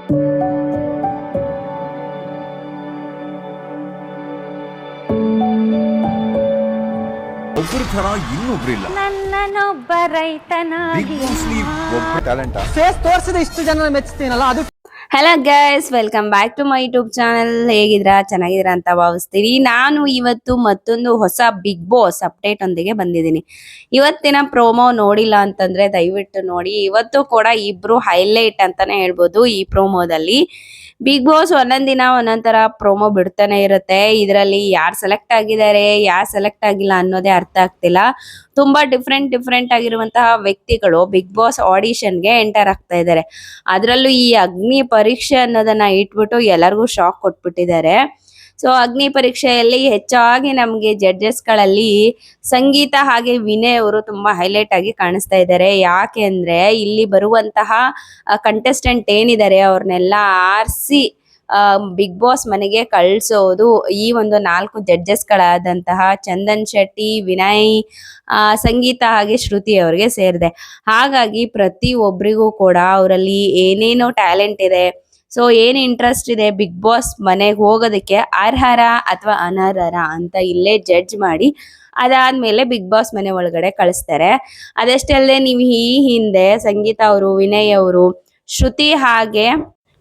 ಒಬ್ಬರ ತರ ಇನ್ನೊಬ್ರು ಇಲ್ಲ. ನನ್ನನೊಬ್ಬ ರೈತನಾಗಿ ಒಬ್ಬ ಟ್ಯಾಲೆಂಟ್ ಫೇಸ್ ತೋರಿಸಿದ ಇಷ್ಟು ಜನ ಮೆಚ್ತೀನಲ್ಲ ಅದು. Hello guys, welcome back to my YouTube channel. ಹೇಗಿದ್ರಾ? ಚೆನ್ನಾಗಿದ್ದೀರಾ ಅಂತ ಭಾವಿಸ್ತೀನಿ. ನಾನು ಇವತ್ತು ಮತ್ತೊಂದು ಹೊಸ ಬಿಗ್ ಬಾಸ್ ಅಪ್ಡೇಟ್ ಒಂದಿಗೆ ಬಂದಿದ್ದೀನಿ. ಇವತ್ತಿನ ಪ್ರೋಮೋ ನೋಡಿಲ್ಲ ಅಂತಂದ್ರೆ ದಯವಿಟ್ಟು ನೋಡಿ. ಇವತ್ತು ಕೂಡ ಇಬ್ರು ಹೈಲೈಟ್ ಅಂತಾನೆ ಹೇಳ್ಬೋದು ಈ ಪ್ರೋಮೋದಲ್ಲಿ. ಬಿಗ್ ಬಾಸ್ ಒಂದೊಂದ್ ದಿನ ಒಂದೊಂದ್ ತರ ಪ್ರೋಮೋ ಬಿಡ್ತಾನೆ ಇರುತ್ತೆ. ಇದರಲ್ಲಿ ಯಾರು ಸೆಲೆಕ್ಟ್ ಆಗಿದ್ದಾರೆ, ಯಾರು ಸೆಲೆಕ್ಟ್ ಆಗಿಲ್ಲ ಅನ್ನೋದೇ ಅರ್ಥ ಆಗ್ತಿಲ್ಲ. ತುಂಬಾ ಡಿಫ್ರೆಂಟ್ ಆಗಿರುವಂತಹ ವ್ಯಕ್ತಿಗಳು ಬಿಗ್ ಬಾಸ್ ಆಡಿಷನ್ಗೆ ಎಂಟರ್ ಆಗ್ತಾ ಇದ್ದಾರೆ. ಅದರಲ್ಲೂ ಈ ಅಗ್ನಿ ಪರೀಕ್ಷೆ ಅನ್ನೋದನ್ನ ಇಟ್ಬಿಟ್ಟು ಎಲ್ಲರಿಗೂ ಶಾಕ್ ಕೊಟ್ಬಿಟ್ಟಿದ್ದಾರೆ. ಸೊ ಅಗ್ನಿ ಪರೀಕ್ಷೆಯಲ್ಲಿ ಹೆಚ್ಚಾಗಿ ನಮಗೆ ಜಡ್ಜಸ್ಗಳಲ್ಲಿ ಸಂಗೀತ ಹಾಗೆ ವಿನಯ್ ಅವರು ತುಂಬಾ ಹೈಲೈಟ್ ಆಗಿ ಕಾಣಿಸ್ತಾ ಇದ್ದಾರೆ. ಯಾಕೆ ಅಂದ್ರೆ ಇಲ್ಲಿ ಬರುವಂತಹ ಕಂಟೆಸ್ಟೆಂಟ್ ಏನಿದ್ದಾರೆ ಅವ್ರನ್ನೆಲ್ಲ ಆರಿಸಿ ಬಿಗ್ ಬಾಸ್ ಮನೆಗೆ ಕಳ್ಸೋದು ಈ ಒಂದು 4 ಜಡ್ಜಸ್ಗಳಾದಂತಹ ಚಂದನ್ ಶೆಟ್ಟಿ, ವಿನಯ್, ಸಂಗೀತ ಹಾಗೆ ಶ್ರುತಿ ಅವರಿಗೆ ಸೇರಿದೆ. ಹಾಗಾಗಿ ಪ್ರತಿ ಒಬ್ಬರಿಗೂ ಕೂಡ ಅವರಲ್ಲಿ ಏನೇನೋ ಟ್ಯಾಲೆಂಟ್ ಇದೆ, ಸೊ ಏನ್ ಇಂಟ್ರೆಸ್ಟ್ ಇದೆ ಬಿಗ್ ಬಾಸ್ ಮನೆಗೆ ಹೋಗೋದಕ್ಕೆ, ಅರ್ಹರ ಅಥವಾ ಅನರ್ಹರ ಅಂತ ಇಲ್ಲೇ ಜಡ್ಜ್ ಮಾಡಿ ಅದಾದ್ಮೇಲೆ ಬಿಗ್ ಬಾಸ್ ಮನೆ ಒಳಗಡೆ ಕಳಿಸ್ತಾರೆ. ಅದಷ್ಟೇ ಅಲ್ಲದೆ ನೀವು ಈ ಹಿಂದೆ ಸಂಗೀತ ಅವರು, ವಿನಯ್ ಅವರು, ಶ್ರುತಿ ಹಾಗೆ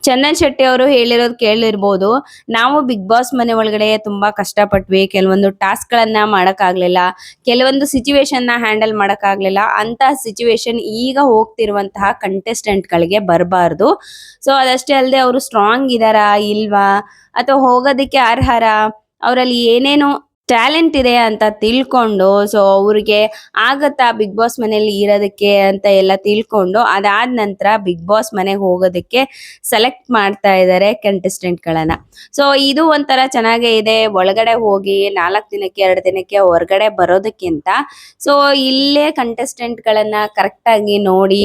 ಚಂದನ್ ಶೆಟ್ಟಿ ಅವರು ಹೇಳಿರೋದು ಕೇಳಿರ್ಬೋದು. ನಾವು ಬಿಗ್ ಬಾಸ್ ಮನೆ ಒಳಗಡೆ ತುಂಬಾ ಕಷ್ಟಪಟ್ವಿ, ಕೆಲವೊಂದು ಟಾಸ್ಕ್ ಗಳನ್ನ ಮಾಡಕ್ಕಾಗ್ಲಿಲ್ಲ, ಕೆಲವೊಂದು ಸಿಚುವೇಶನ್ ನ ಹ್ಯಾಂಡಲ್ ಮಾಡಕ್ಕಾಗ್ಲಿಲ್ಲ. ಅಂತ ಸಿಚುವೇಶನ್ ಈಗ ಹೋಗ್ತಿರುವಂತಹ ಕಂಟೆಸ್ಟೆಂಟ್ ಗಳಿಗೆ ಬರಬಾರ್ದು. ಸೊ ಅದಷ್ಟೇ ಅಲ್ಲದೆ ಅವರು ಸ್ಟ್ರಾಂಗ್ ಇದಾರಾ ಇಲ್ವಾ, ಅಥವಾ ಹೋಗೋದಕ್ಕೆ ಅರ್ಹರ, ಅವರಲ್ಲಿ ಏನೇನು ಟ್ಯಾಲೆಂಟ್ ಇದೆ ಅಂತ ತಿಳ್ಕೊಂಡು, ಸೊ ಅವ್ರಿಗೆ ಆಗತ್ತಾ ಬಿಗ್ ಬಾಸ್ ಮನೆಯಲ್ಲಿ ಇರೋದಕ್ಕೆ ಅಂತ ಎಲ್ಲ ತಿಳ್ಕೊಂಡು ಅದಾದ ನಂತರ ಬಿಗ್ ಬಾಸ್ ಮನೆಗೆ ಹೋಗೋದಕ್ಕೆ ಸೆಲೆಕ್ಟ್ ಮಾಡ್ತಾ ಇದ್ದಾರೆ ಕಂಟೆಸ್ಟೆಂಟ್ ಗಳನ್ನ. ಸೊ ಇದು ಒಂಥರ ಚೆನ್ನಾಗೇ ಇದೆ. ಒಳಗಡೆ ಹೋಗಿ 4 ದಿನಕ್ಕೆ 2 ದಿನಕ್ಕೆ ಹೊರಗಡೆ ಬರೋದಕ್ಕಿಂತ ಸೊ ಇಲ್ಲೇ ಕಂಟೆಸ್ಟೆಂಟ್ ಗಳನ್ನ ಕರೆಕ್ಟ್ ಆಗಿ ನೋಡಿ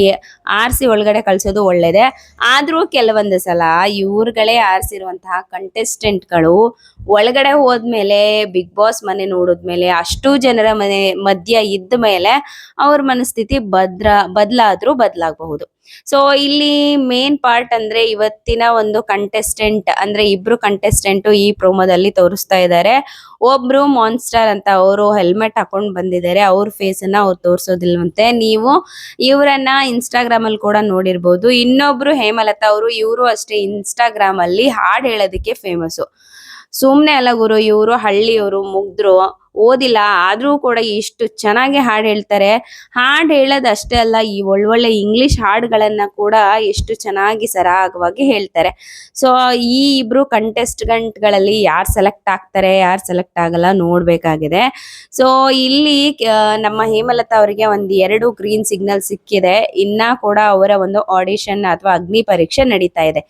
ಆರಿಸಿ ಒಳಗಡೆ ಕಳ್ಸೋದು ಒಳ್ಳೇದೇ. ಆದ್ರೂ ಕೆಲವೊಂದು ಸಲ ಇವ್ರುಗಳೇ ಆರಿಸಿರುವಂತಹ ಕಂಟೆಸ್ಟೆಂಟ್ಗಳು ಒಳಗಡೆ ಹೋದ್ಮೇಲೆ ಬಿಗ್ ಬಾಸ್ ಮನೆ ನೋಡಿದ್ಮೇಲೆ ಅಷ್ಟು ಜನರ ಮನೆ ಮಧ್ಯ ಇದ್ದ ಮೇಲೆ ಅವ್ರ ಮನಸ್ಥಿತಿ ಬದಲಾಗಬಹುದು. ಸೊ ಇಲ್ಲಿ ಮೇನ್ ಪಾರ್ಟ್ ಅಂದ್ರೆ ಇವತ್ತಿನ ಒಂದು ಕಂಟೆಸ್ಟೆಂಟ್ ಅಂದ್ರೆ ಇಬ್ರು ಕಂಟೆಸ್ಟೆಂಟ್ ಈ ಪ್ರೋಮೋದಲ್ಲಿ ತೋರಿಸ್ತಾ ಇದ್ದಾರೆ. ಒಬ್ರು ಮಾನ್ಸ್ಟರ್ ಅಂತ, ಅವರು ಹೆಲ್ಮೆಟ್ ಹಾಕೊಂಡ್ ಬಂದಿದ್ದಾರೆ. ಅವ್ರ ಫೇಸ್ ಅನ್ನ ಅವ್ರು ತೋರ್ಸೋದಿಲ್ವಂತೆ. ನೀವು ಇವರನ್ನ ಇನ್ಸ್ಟಾಗ್ರಾಮ್ ಅಲ್ಲಿ ಕೂಡ ನೋಡಿರ್ಬೋದು. ಇನ್ನೊಬ್ರು ಹೇಮಲತಾ ಅವರು, ಇವರು ಅಷ್ಟೇ ಇನ್ಸ್ಟಾಗ್ರಾಮ್ ಅಲ್ಲಿ ಹಾಡ್ ಹೇಳೋದಕ್ಕೆ ಫೇಮಸ್. ಸುಮ್ನೆ ಅಲ್ಲ ಗುರು, ಇವರು ಹಳ್ಳಿಯವರು, ಮುಗ್ದ್ರು, ಓದಿಲ್ಲ, ಆದ್ರೂ ಕೂಡ ಇಷ್ಟು ಚೆನ್ನಾಗಿ ಹಾಡು ಹೇಳ್ತಾರೆ. ಹಾಡು ಹೇಳೋದು ಅಷ್ಟೇ ಅಲ್ಲ, ಈ ಒಳ್ಳೊಳ್ಳೆ ಇಂಗ್ಲಿಷ್ ಹಾಡುಗಳನ್ನ ಕೂಡ ಎಷ್ಟು ಚೆನ್ನಾಗಿ ಸರಾಗವಾಗಿ ಹೇಳ್ತಾರೆ. ಸೊ ಈ ಇಬ್ರು ಕಂಟೆಸ್ಟೆಂಟ್ಗಳಲ್ಲಿ ಯಾರು ಸೆಲೆಕ್ಟ್ ಆಗ್ತಾರೆ, ಯಾರು ಸೆಲೆಕ್ಟ್ ಆಗಲ್ಲ ನೋಡ್ಬೇಕಾಗಿದೆ. ಸೊ ಇಲ್ಲಿ ನಮ್ಮ ಹೇಮಲತಾ ಅವರಿಗೆ 2 ಗ್ರೀನ್ ಸಿಗ್ನಲ್ ಸಿಕ್ಕಿದೆ. ಇನ್ನ ಕೂಡ ಅವರ ಒಂದು ಆಡಿಷನ್ ಅಥವಾ ಅಗ್ನಿ ಪರೀಕ್ಷೆ ನಡೀತಾ ಇದೆ.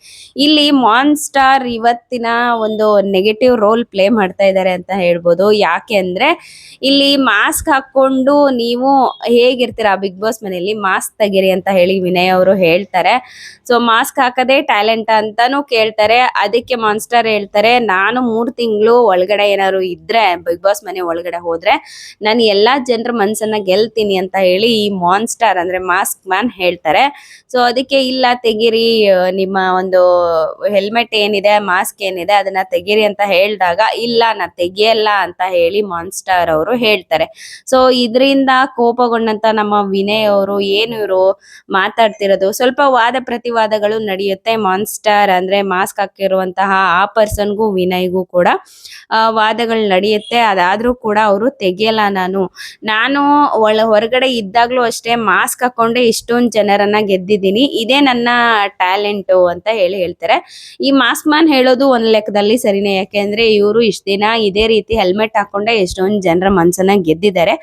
ಇಲ್ಲಿ ಮಾನ್ಸ್ಟಾರ್ ಇವತ್ತಿನ ಒಂದು ನೆಗೆಟಿವ್ ರೋಲ್ ಪ್ಲೇ ಮಾಡ್ತಾ ಇದ್ದಾರೆ ಅಂತ ಹೇಳ್ಬೋದು. ಯಾಕೆ ಅಂದ್ರೆ ಇಲ್ಲಿ ಮಾಸ್ಕ್ ಹಾಕೊಂಡು ನೀವು ಹೇಗಿರ್ತೀರಾ ಬಿಗ್ ಬಾಸ್ ಮನೆಯಲ್ಲಿ, ಮಾಸ್ಕ್ ತೆಗೀರಿ ಅಂತ ಹೇಳಿ ವಿನಯ್ ಅವರು ಹೇಳ್ತಾರೆ. ಸೊ ಮಾಸ್ಕ್ ಹಾಕದೆ ಟ್ಯಾಲೆಂಟ್ ಅಂತಾನು ಕೇಳ್ತಾರೆ. ಅದಕ್ಕೆ ಮಾನ್ಸ್ಟರ್ ಹೇಳ್ತಾರೆ, ನಾನು 3 ತಿಂಗಳು ಒಳಗಡೆ ಏನಾದ್ರು ಇದ್ರೆ ಬಿಗ್ ಬಾಸ್ ಮನೆ ಒಳಗಡೆ ಹೋದ್ರೆ ನಾನು ಎಲ್ಲಾ ಜನರ ಮನ್ಸನ್ನ ಗೆಲ್ತೀನಿ ಅಂತ ಹೇಳಿ ಈ ಮಾನ್ಸ್ಟರ್ ಅಂದ್ರೆ ಮಾಸ್ಕ್ ಮ್ಯಾನ್ ಹೇಳ್ತಾರೆ. ಸೊ ಅದಕ್ಕೆ ಇಲ್ಲ ತೆಗೀರಿ, ನಿಮ್ಮ ಒಂದು ಹೆಲ್ಮೆಟ್ ಏನಿದೆ, ಮಾಸ್ಕ್ ಏನಿದೆ ಅದನ್ನ ತೆಗೀರಿ ಅಂತ ಹೇಳಿದಾಗ ಇಲ್ಲ ನಾ ತೆಗಿಯಲ್ಲ ಅಂತ ಹೇಳಿ ಮಾನ್ಸ್ಟರ್ ಅವರು ಹೇಳ್ತಾರೆ. ಸೊ ಇದರಿಂದ ಕೋಪಗೊಂಡಂತ ನಮ್ಮ ವಿನಯ್ ಅವರು, ಏನು ಇವರು ಮಾತಾಡ್ತಿರೋದು, ಸ್ವಲ್ಪ ವಾದ ಪ್ರತಿವಾದಗಳು ನಡೆಯುತ್ತೆ. ಮಾನ್ಸ್ಟರ್ ಅಂದ್ರೆ ಮಾಸ್ಕ್ ಹಾಕಿರುವಂತಹ ಆ ಪರ್ಸನ್ಗೂ ವಿನಯ್ಗೂ ಕೂಡ ವಾದಗಳು ನಡೆಯುತ್ತೆ. ಅದಾದ್ರೂ ಕೂಡ ಅವರು ತೆಗಿಯಲ್ಲ, ನಾನು ಹೊರಗಡೆ ಇದ್ದಾಗ್ಲೂ ಅಷ್ಟೇ ಮಾಸ್ಕ್ ಹಾಕೊಂಡೆ ಇಷ್ಟೊಂದು ಜನರನ್ನ ಗೆದ್ದಿದ್ದೀನಿ, ಇದೇ ನನ್ನ ಟ್ಯಾಲೆಂಟು ಅಂತ ಹೇಳ್ತಾರೆ. ಈ ಮಾಸ್ಕ್ ಮ್ಯಾನ್ ಹೇಳೋದು ಒಂದ್ ಲೆಕ್ಕದಲ್ಲಿ ಸರಿನೇ. ಯಾಕೆಂದ್ರೆ ಇವರು ಇಷ್ಟ ದಿನ ಇದೇ ರೀತಿ ಹೆಲ್ಮೆಟ್ ಹಾಕೊಂಡೆ ಎಷ್ಟೊಂದು ಜನರ ಮನ್ಸನ್ನ ಗೆದ್ದಿದ್ದಾರೆ.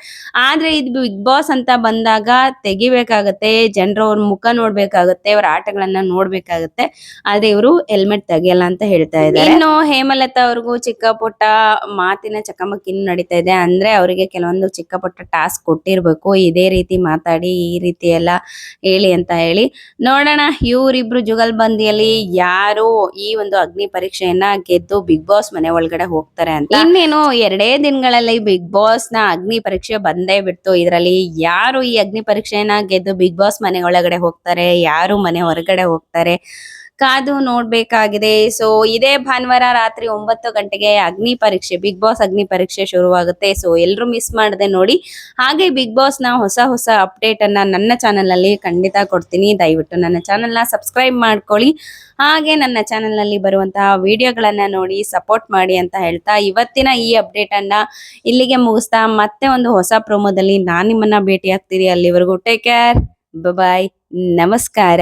ಆದ್ರೆ ಇದು ಬಿಗ್ ಬಾಸ್ ಅಂತ ಬಂದಾಗ ತೆಗಿಬೇಕಾಗತ್ತೆ, ಜನರು ಅವ್ರ ಮುಖ ನೋಡ್ಬೇಕಾಗತ್ತೆ, ಅವ್ರ ಆಟಗಳನ್ನ ನೋಡ್ಬೇಕಾಗತ್ತೆ. ಆದ್ರೆ ಇವರು ಹೆಲ್ಮೆಟ್ ತೆಗಿಯಲ್ಲ ಅಂತ ಹೇಳ್ತಾ ಇದ್ದಾರೆ. ಇನ್ನು ಹೇಮಲತಾ ಅವ್ರಿಗೂ ಚಿಕ್ಕ ಪುಟ್ಟ ಮಾತಿನ ಚಕಮಕಿ ನಡೀತಾ ಇದೆ. ಅಂದ್ರೆ ಅವರಿಗೆ ಕೆಲವೊಂದು ಚಿಕ್ಕ ಪುಟ್ಟ ಟಾಸ್ಕ್ ಕೊಟ್ಟಿರ್ಬೇಕು, ಇದೇ ರೀತಿ ಮಾತಾಡಿ ಈ ರೀತಿ ಎಲ್ಲ ಹೇಳಿ ಅಂತ ಹೇಳಿ. ನೋಡೋಣ ಇವರಿಬ್ರು ಜುಗಲ್ಬಂದಿಯಲ್ಲಿ ಯಾರು ಈ ಒಂದು ಅಗ್ನಿ ಪರೀಕ್ಷೆಯನ್ನ ಗೆದ್ದು ಬಿಗ್ ಬಾಸ್ ಮನೆ ಒಳಗಡೆ ಹೋಗ್ತಾರೆ ಅಂತ. ಇನ್ನೇನು 2 ದಿನಗಳಲ್ಲಿ ಬಿಗ್ ಬಾಸ್ ನ ಅಗ್ನಿ ಪರೀಕ್ಷೆ ಬಂದೇ ಬಿಡ್ತು. ಇದರಲ್ಲಿ ಯಾರು ಈ ಅಗ್ನಿ ಪರೀಕ್ಷೆಯನ್ನ ಗೆದ್ದು ಬಿಗ್ ಬಾಸ್ ಮನೆ ಒಳಗಡೆ ಹೋಗ್ತಾರೆ, ಯಾರು ಮನೆ ಹೊರಗಡೆ ಹೋಗ್ತಾರೆ, ಕಾದು ನೋಡ್ಬೇಕಾಗಿದೆ. ಸೊ ಇದೇ ಭಾನುವಾರ ರಾತ್ರಿ 9 ಗಂಟೆಗೆ ಅಗ್ನಿ ಪರೀಕ್ಷೆ, ಬಿಗ್ ಬಾಸ್ ಅಗ್ನಿ ಪರೀಕ್ಷೆ ಶುರುವಾಗುತ್ತೆ. ಸೊ ಎಲ್ಲರೂ ಮಿಸ್ ಮಾಡದೆ ನೋಡಿ. ಹಾಗೆ ಬಿಗ್ ಬಾಸ್ ನ ಹೊಸ ಅಪ್ಡೇಟ್ ಅನ್ನ ನನ್ನ ಚಾನೆಲ್ ಅಲ್ಲಿ ಖಂಡಿತ ಕೊಡ್ತೀನಿ. ದಯವಿಟ್ಟು ನನ್ನ ಚಾನೆಲ್ ನ ಸಬ್ಸ್ಕ್ರೈಬ್ ಮಾಡ್ಕೊಳ್ಳಿ. ಹಾಗೆ ನನ್ನ ಚಾನೆಲ್ ನಲ್ಲಿ ಬರುವಂತಹ ವಿಡಿಯೋಗಳನ್ನ ನೋಡಿ ಸಪೋರ್ಟ್ ಮಾಡಿ ಅಂತ ಹೇಳ್ತಾ ಇವತ್ತಿನ ಈ ಅಪ್ಡೇಟ್ ಅನ್ನ ಇಲ್ಲಿಗೆ ಮುಗಿಸ್ತಾ ಮತ್ತೆ ಒಂದು ಹೊಸ ಪ್ರೋಮೋದಲ್ಲಿ ನಾನು ನಿಮ್ಮನ್ನ ಭೇಟಿ ಆಗ್ತೀನಿ. ಅಲ್ಲಿವರೆಗೂ ಟೇಕ್ ಕೇರ್, ಬಾಯ್, ನಮಸ್ಕಾರ.